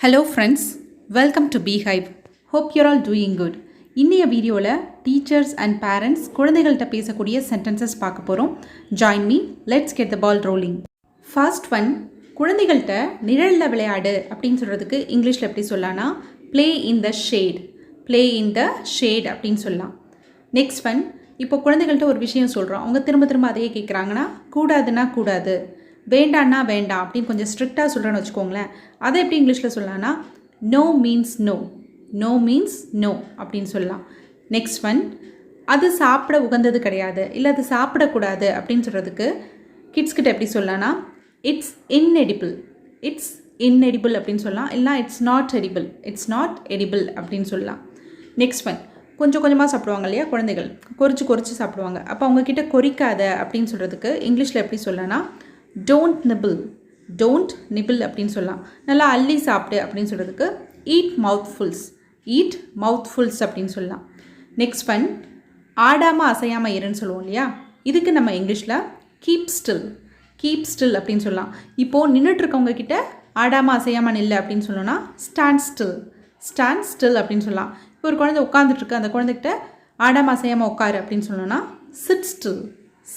Hello friends, welcome to Beehive. Hope you're all doing good. இன்னைய வீடியோவில் teachers and parents குழந்தைகள்கிட்ட பேசக்கூடிய sentences பார்க்க போகிறோம். Join me, let's get the ball rolling. First one, குழந்தைகள்கிட்ட நிழலில் விளையாடு அப்படின்னு சொல்கிறதுக்கு இங்கிலீஷில் எப்படி சொல்லலாம்னா play in the shade. Play in the shade அப்படின்னு சொல்லலாம். நெக்ஸ்ட் ஒன், இப்போ குழந்தைகள்கிட்ட ஒரு விஷயம் சொல்கிறோம், அவங்க திரும்ப திரும்ப அதையே கேட்குறாங்கன்னா கூடாதுன்னா கூடாது, வேண்டான்னா வேண்டாம் அப்படின்னு கொஞ்சம் ஸ்ட்ரிக்டாக சொல்கிறேன்னு வச்சுக்கோங்களேன். அதை எப்படி இங்கிலீஷில் சொல்லலாம்னா no means no, no means no அப்படின்னு சொல்லலாம். நெக்ஸ்ட் ஒன், அது சாப்பிட உகந்தது கிடையாது, இல்லை அது சாப்பிடக்கூடாது அப்படின்னு சொல்கிறதுக்கு கிட்ஸ்கிட்ட எப்படி சொல்லலாம்னா இட்ஸ் இன்எடிபிள், இட்ஸ் இன்எடிபிள் அப்படின்னு சொல்லலாம். இல்லை it's not edible, it's not edible அப்படின்னு சொல்லலாம். நெக்ஸ்ட் ஒன், கொஞ்சம் கொஞ்சமாக சாப்பிடுவாங்க இல்லையா குழந்தைகள், கொறிச்சு சாப்பிடுவாங்க. அப்போ அவங்கக்கிட்ட கொறிக்காத அப்படின்னு சொல்கிறதுக்கு இங்கிலீஷில் எப்படி சொல்லலாம்னா டோன்ட் நிபிள், டோன்ட் நிபிள் அப்படின்னு சொல்லலாம். நல்லா அள்ளி சாப்பிடு அப்படின்னு சொல்கிறதுக்கு ஈட் மவுத்ஃபுல்ஸ், ஈட் மவுத்ஃபுல்ஸ் அப்படின்னு சொல்லலாம். நெக்ஸ்ட் ஒன், ஆடாமல் அசையாமல் இருன்னு சொல்லுவோம் இல்லையா, இதுக்கு நம்ம இங்கிலீஷில் கீப் ஸ்டில், கீப் ஸ்டில் அப்படின்னு சொல்லலாம். இப்போது நின்றுட்டுருக்கவங்க கிட்ட ஆடாமல் அசையாமல் நில்லை அப்படின்னு சொல்லணும்னா ஸ்டாண்ட் ஸ்டில், ஸ்டாண்ட் ஸ்டில் அப்படின்னு சொல்லலாம். இப்போ ஒரு குழந்தை உட்காந்துட்ருக்கு, அந்த குழந்தைகிட்ட ஆடாமல் அசையாமல் உட்காரு அப்படின்னு சொல்லணும்னா சிட் ஸ்டில்,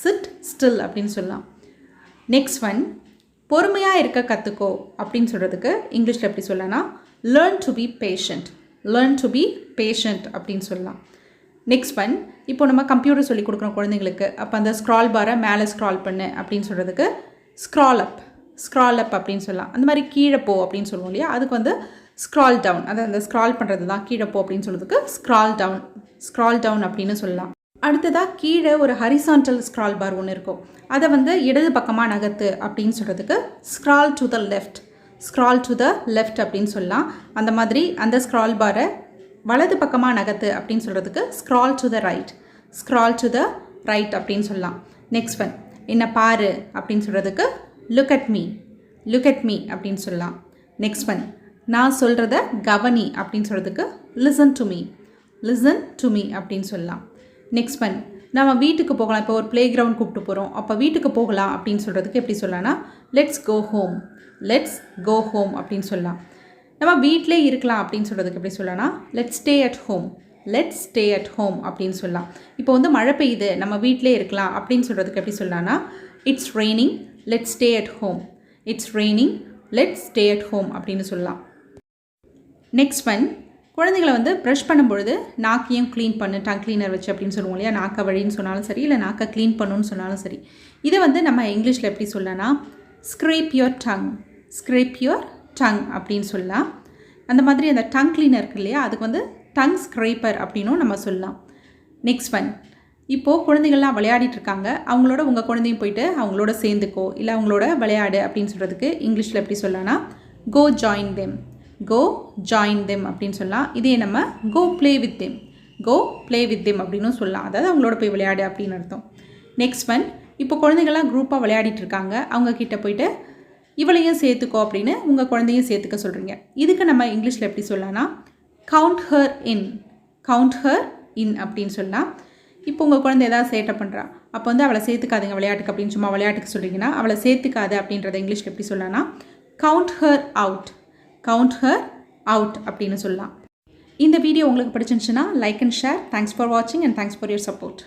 சிட் ஸ்டில் அப்படின்னு சொல்லலாம். நெக்ஸ்ட் ஒன், பொறுமையாக இருக்க கற்றுக்கோ அப்படின்னு சொல்கிறதுக்கு இங்கிலீஷில் எப்படி சொல்லலாம்னா learn to be patient, learn to be patient அப்படின்னு சொல்லலாம். நெக்ஸ்ட் ஒன், இப்போ நம்ம கம்ப்யூட்டர் சொல்லி கொடுக்குறோம் குழந்தைங்களுக்கு, அப்போ அந்த ஸ்க்ரால் பாரை மேலே ஸ்க்ரால் பண்ணு அப்படின்னு சொல்கிறதுக்கு ஸ்க்ரால் அப், ஸ்க்ரால் அப் அப்படின்னு சொல்லலாம். அந்த மாதிரி கீழே போ அப்படின்னு சொல்லுவோம் இல்லையா, அதுக்கு வந்து ஸ்க்ரால் டவுன், அதை அந்த ஸ்க்ரால் பண்ணுறது தான் கீழே போ அப்படின்னு சொல்கிறதுக்கு ஸ்க்ரால் டவுன், ஸ்க்ரால் டவுன் அப்படின்னு சொல்லலாம். அடுத்ததாக கீழே ஒரு ஹரிசான்டல் ஸ்க்ரால் பார் ஒன்று இருக்கும், அதை வந்து இடது பக்கமாக நகர்த்து அப்படின்னு சொல்கிறதுக்கு scroll to the left, scroll to the left அப்படின்னு சொல்லலாம். அந்த மாதிரி அந்த ஸ்க்ரால் பாரை வலது பக்கமாக நகர்த்து அப்படின்னு சொல்கிறதுக்கு scroll to the right, scroll to the right அப்படின்னு சொல்லலாம். நெக்ஸ்ட் ஒன், என்ன பாரு அப்படின்னு சொல்கிறதுக்கு look at me, look at me அப்படின்னு சொல்லலாம். நெக்ஸ்ட் ஒன், நான் சொல்கிறத கவனி அப்படின்னு சொல்கிறதுக்கு listen to me, listen to me அப்படின்னு சொல்லலாம். நெக்ஸ்ட் ஒன், நம்ம வீட்டுக்கு போகலாம், இப்போ ஒரு ப்ளே கிரவுண்ட் கூப்பிட்டு போகிறோம், அப்போ வீட்டுக்கு போகலாம் அப்படின்னு சொல்கிறதுக்கு எப்படி சொல்லலாம்னா let's go home, let's go home அப்படின்னு சொல்லலாம். நம்ம வீட்டிலே இருக்கலாம் அப்படின்னு சொல்கிறதுக்கு எப்படி சொல்லலாம்னா let's stay at home, let's stay at home அப்படின்னு சொல்லலாம். இப்போ வந்து மழை பெய்யுது, நம்ம வீட்டிலே இருக்கலாம் அப்படின்னு சொல்கிறதுக்கு எப்படி சொல்லலாம்னா it's raining, let's stay at home, it's raining, let's stay at home அப்படின்னு சொல்லலாம். நெக்ஸ்ட் ஒன், குழந்தைகளை வந்து ப்ரஷ் பண்ணும்பொழுது நாக்கையும் க்ளீன் பண்ணு, டங் க்ளீனர் வச்சு அப்படின்னு சொல்லுவோம் இல்லையா, நாக்கை வழின்னு சொன்னாலும் சரி, இல்லை நாக்கை க்ளீன் பண்ணுன்னு சொன்னாலும் சரி. இதை வந்து நம்ம இங்கிலீஷில் எப்படி சொல்லலாம்னா scrape your tongue, scrape your tongue அப்படின்னு சொல்லலாம். அந்த மாதிரி அந்த டங் க்ளீனர் இருக்கு இல்லையா, அதுக்கு வந்து டங் ஸ்க்ரேப்பர் அப்படின்னும் நம்ம சொல்லலாம். நெக்ஸ்ட் ஒன், இப்போது குழந்தைகள்லாம் விளையாடிட்டு இருக்காங்க, அவங்களோட உங்கள் குழந்தையும் போயிட்டு அவங்களோட சேர்ந்துக்கோ, இல்லை அவங்களோட விளையாடு அப்படின்னு சொல்கிறதுக்கு இங்கிலீஷில் எப்படி சொல்லலாம்னா go join them, go join them அப்படின்னு சொல்லலாம். இதே நம்ம go play with them, go play with them அப்படின்னு சொல்லலாம், அதாவது அவங்களோட போய் விளையாடு அப்படின்னு அர்த்தம். நெக்ஸ்ட் ஒன், இப்போ குழந்தைங்கள்லாம் குரூப்பாக விளையாடிட்டு இருக்காங்க, அவங்கக்கிட்ட போயிட்டு இவளையும் சேர்த்துக்கோ அப்படின்னு உங்கள் குழந்தையும் சேர்த்துக்க சொல்கிறீங்க. இதுக்கு நம்ம இங்கிலீஷில் எப்படி சொல்லலாம்னா count her in, count her in அப்படின்னு சொல்லலாம். இப்போ உங்கள் குழந்தை ஏதாவது சேட்டை பண்ணுறா, அப்போ வந்து அவளை சேர்த்துக்காதீங்க விளையாட்டுக்கு அப்படின்னு சும்மா விளையாட்டுக்கு சொல்கிறீங்கன்னா அவளை சேர்த்துக்காத அப்படின்றத இங்கிலீஷில் எப்படி சொல்லலாம்னா count her out, count her out அப்படின்னு சொல்லலாம். இந்த வீடியோ உங்களுக்கு பிடிச்சிருந்துச்சுன்னா like and share. Thanks for வாட்சிங் and thanks for your support.